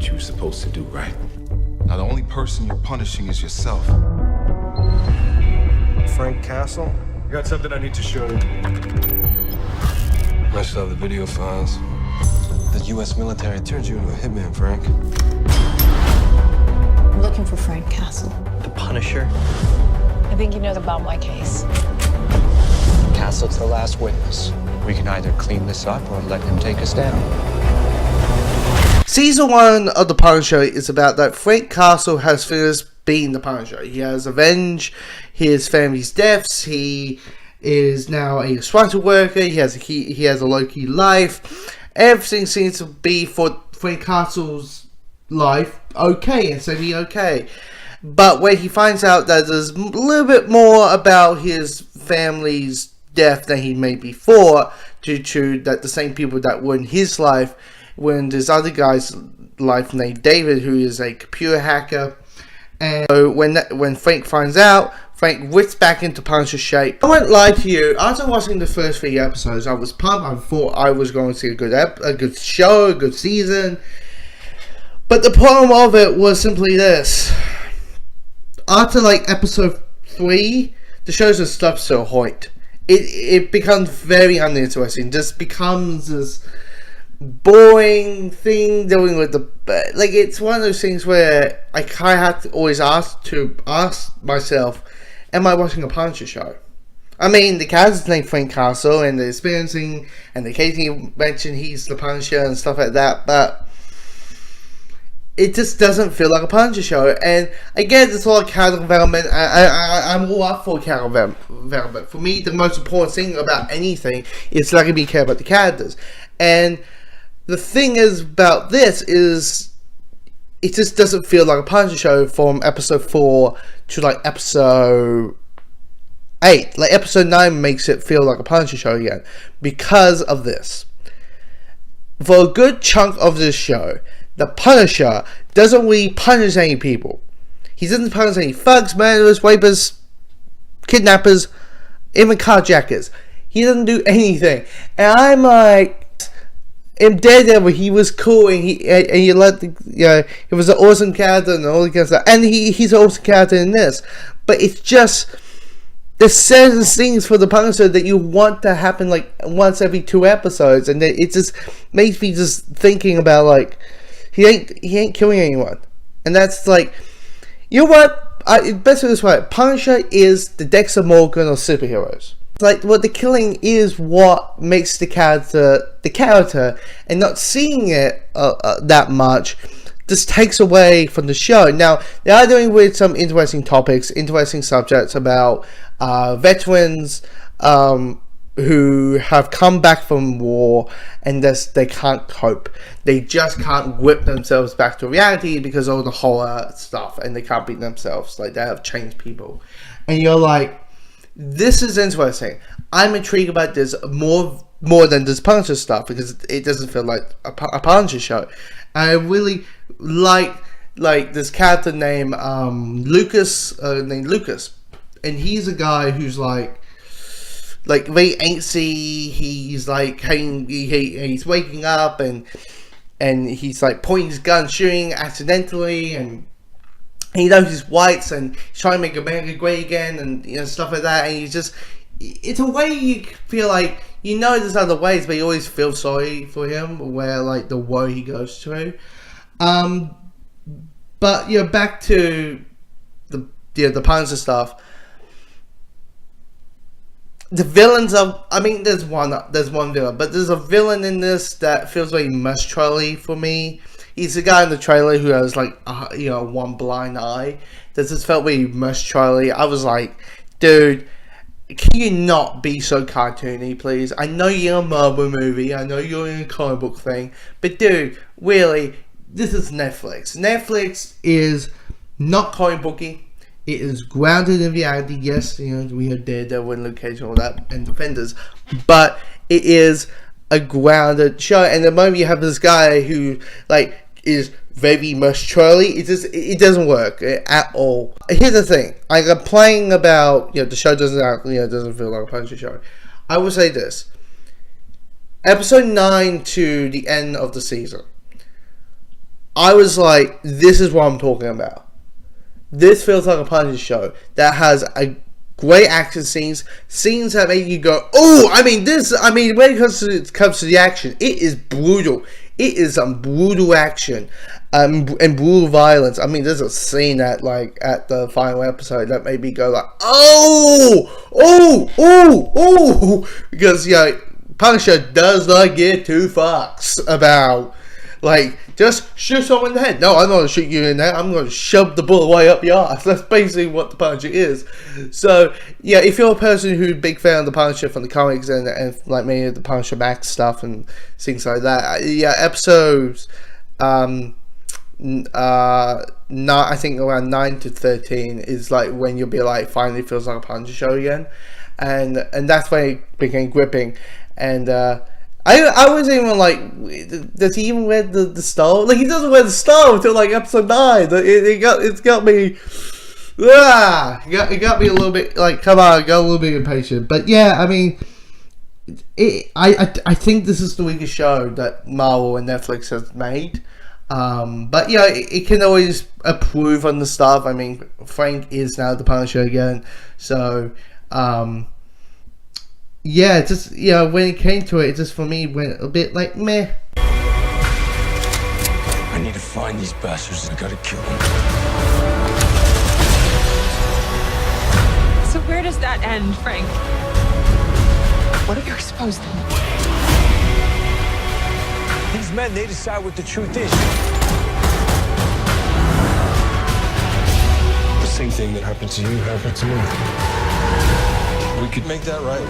what you were supposed to do, right? Now the only person you're punishing is yourself. Frank Castle? I got something I need to show you. I still have the video files. The U.S. military turned you into a hitman, Frank. I'm looking for Frank Castle. The Punisher? I think you know about my case. Castle's the last witness. We can either clean this up or let him take us down. Season 1 of The Punisher is about that Frank Castle has finished being the Punisher. He has avenged his family's deaths. He is now a construction worker. He has a low-key life. Everything seems to be for Frank Castle's life okay, and so be okay. But when he finds out that there's a little bit more about his family's death than he made before, due to that the same people that were in his life when this other guy's life named David, who is a computer hacker. And so when Frank finds out, Frank whips back into Punisher shape. I won't lie to you, after watching the first 3 episodes, I was pumped. I thought I was going to see a good show, a good season. But the problem of it was simply this. After like episode 3, the show just stops so hot. It becomes very uninteresting. Just becomes this boring thing dealing with the, like, it's one of those things where I kind of have to always ask myself, am I watching a Punisher show? I mean, the character's named Frank Castle, and the experiencing, and occasionally mention he's the Punisher and stuff like that, but it just doesn't feel like a Punisher show. And again, there's a lot of character development. I'm all up for character development. For me, the most important thing about anything is letting me care about the characters. And the thing is about this is it just doesn't feel like a Punisher show from episode 4 to like episode 8. Like episode 9 makes it feel like a Punisher show again because of this. For a good chunk of this show, the Punisher doesn't really punish any people. He doesn't punish any thugs, murderers, rapers, kidnappers, even carjackers. He doesn't do anything. And I'm like, in Daredevil, he was cool, and he let the, he was an awesome character and all that kind of stuff. And he's an awesome character in this. But it's just, there's certain things for the Punisher that you want to happen like once every 2 episodes, and it just makes me just thinking about like, he ain't killing anyone. And that's like, you know what? Best way this way, Punisher is the Dexter Morgan of superheroes. Like, what the killing is what makes the character, and not seeing it that much just takes away from the show. Now, they are doing with some interesting topics, interesting subjects about veterans who have come back from war, and they can't cope. They just can't whip themselves back to reality because of all the horror stuff, and they can't beat themselves. Like, they have changed people. And you're like, this is interesting. I'm intrigued about this more than this Punisher stuff, because it doesn't feel like a Punisher show. I really like this character named Lucas, and he's a guy who's like very angsty. He's like he's waking up and he's like pointing his gun, shooting accidentally, and he knows his whites, and he's trying to make America great again, and stuff like that. And he's just, it's a way you feel like, there's other ways, but you always feel sorry for him, where like the woe he goes through. But back to the Punisher stuff. The villains of, there's one villain, but there's a villain in this that feels very much-trolley for me. He's the guy in the trailer who has like one blind eye. That just felt really much-trolley. I was like, dude, can you not be so cartoony, please? I know you're a Marvel movie, I know you're in a comic book thing, but dude, really, this is Netflix. Netflix is not comic booky. It is grounded in reality. Yes, we have Daredevil and Luke Cage and all that, and Defenders, but it is a grounded show. And the moment you have this guy who like is very much Charlie, it doesn't work at all. Here's the thing: I complaining about the show doesn't feel like a Punisher show. I will say this: episode 9 to the end of the season, I was like, this is what I'm talking about. This feels like a Punisher show that has a great action scenes that make you go, oh, when it comes to the action, it is brutal. It is some brutal action and brutal violence. I mean, there's a scene at the final episode that made me go like, because Punisher does not give two fucks about just shoot someone in the head. No, I'm not going to shoot you in the head. I'm going to shove the bullet way up your ass. That's basically what the Punisher is. So, yeah, if you're a person who's a big fan of the Punisher from the comics and like many of the Punisher Max stuff and things like that, yeah, episodes, I think around 9 to 13 is like when you'll be like, finally feels like a Punisher show again. And that's when it became gripping. And, I wasn't even like, does he even wear the star? Like, he doesn't wear the star until like episode 9. It got me, it got me a little bit like, come on, I got a little bit impatient. But yeah, I mean, I think this is the weakest show that Marvel and Netflix has made. But yeah, it can always improve on the stuff. I mean, Frank is now the Punisher again, so yeah, just, when it came to it just for me went a bit like meh. I need to find these bastards and I gotta kill them. So where does that end, Frank? What if you expose them? These men, they decide what the truth is. The same thing that happened to you happened to me. We could make that right.